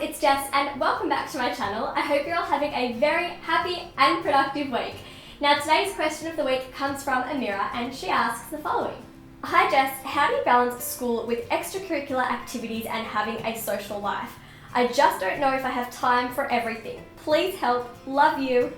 it's Jess and welcome back to my channel. I hope you're all having a very happy and productive week. Now today's question of the week comes from Amira and she asks the following. Hi Jess, how do you balance school with extracurricular activities and having a social life? I just don't know if I have time for everything. Please help. Love you.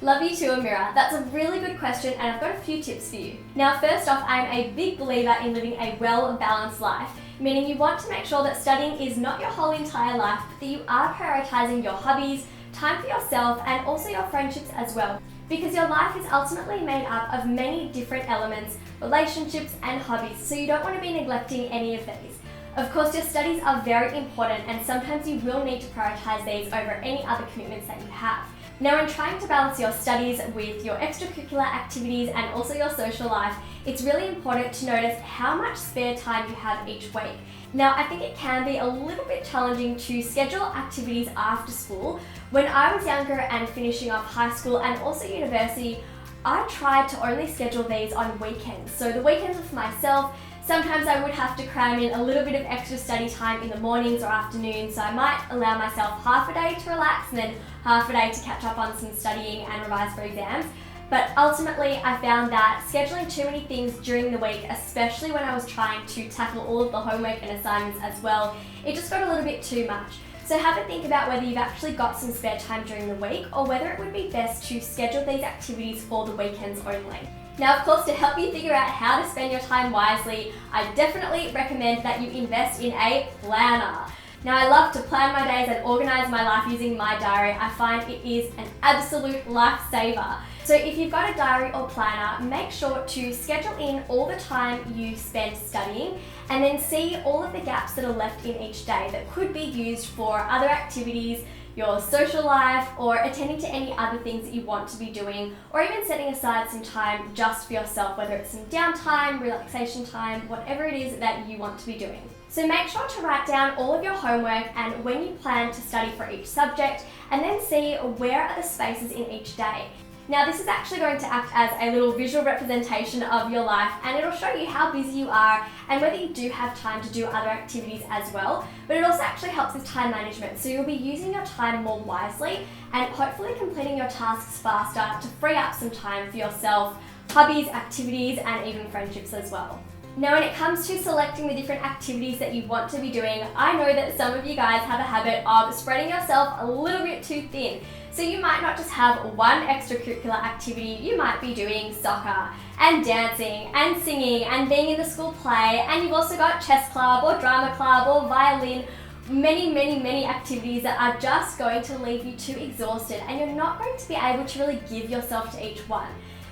Love you too, Amira. That's a really good question and I've got a few tips for you. Now first off, I'm a big believer in living a well-balanced life, meaning you want to make sure that studying is not your whole entire life, but that you are prioritising your hobbies, time for yourself and also your friendships as well. Because your life is ultimately made up of many different elements, relationships and hobbies, so you don't want to be neglecting any of these. Of course, your studies are very important and sometimes you will need to prioritise these over any other commitments that you have. Now, in trying to balance your studies with your extracurricular activities and also your social life, it's really important to notice how much spare time you have each week. Now, I think it can be a little bit challenging to schedule activities after school. When I was younger and finishing off high school and also university, I tried to only schedule these on weekends. So the weekends were for myself. Sometimes I would have to cram in a little bit of extra study time in the mornings or afternoons, so I might allow myself half a day to relax and then half a day to catch up on some studying and revise for exams. But ultimately I found that scheduling too many things during the week, especially when I was trying to tackle all of the homework and assignments as well, it just got a little bit too much. So have a think about whether you've actually got some spare time during the week or whether it would be best to schedule these activities for the weekends only. Now, of course, to help you figure out how to spend your time wisely, I definitely recommend that you invest in a planner. Now, I love to plan my days and organise my life using my diary. I find it is an absolute lifesaver. So if you've got a diary or planner, make sure to schedule in all the time you spend studying and then see all of the gaps that are left in each day that could be used for other activities, your social life, or attending to any other things that you want to be doing, or even setting aside some time just for yourself, whether it's some downtime, relaxation time, whatever it is that you want to be doing. So make sure to write down all of your homework and when you plan to study for each subject, and then see where are the spaces in each day. Now this is actually going to act as a little visual representation of your life and it'll show you how busy you are and whether you do have time to do other activities as well, but it also actually helps with time management, so you'll be using your time more wisely and hopefully completing your tasks faster to free up some time for yourself, hobbies, activities and even friendships as well. Now when it comes to selecting the different activities that you want to be doing, I know that some of you guys have a habit of spreading yourself a little bit too thin. So you might not just have one extracurricular activity, you might be doing soccer and dancing and singing and being in the school play, and you've also got chess club or drama club or violin, many activities that are just going to leave you too exhausted and you're not going to be able to really give yourself to each one.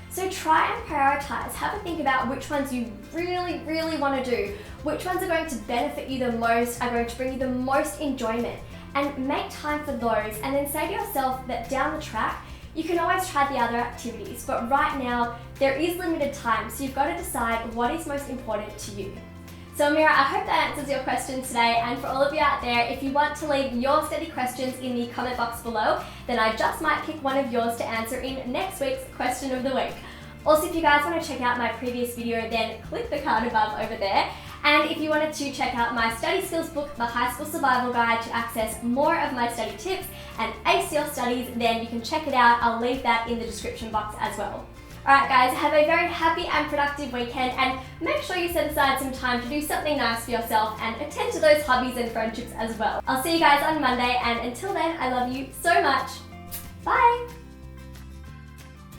So try and prioritise, have a think about which ones you really want to do, which ones are going to benefit you the most, are going to bring you the most enjoyment, and make time for those, and then say to yourself that down the track, you can always try the other activities, but right now there is limited time, so you've got to decide what is most important to you. So Amira, I hope that answers your question today, and for all of you out there, if you want to leave your study questions in the comment box below, then I just might pick one of yours to answer in next week's question of the week. Also, if you guys want to check out my previous video, then click the card above over there. And if you wanted to check out my study skills book, The High School Survival Guide, to access more of my study tips and ace your studies, then you can check it out. I'll leave that in the description box as well. Alright guys, have a very happy and productive weekend and make sure you set aside some time to do something nice for yourself and attend to those hobbies and friendships as well. I'll see you guys on Monday, and until then, I love you so much.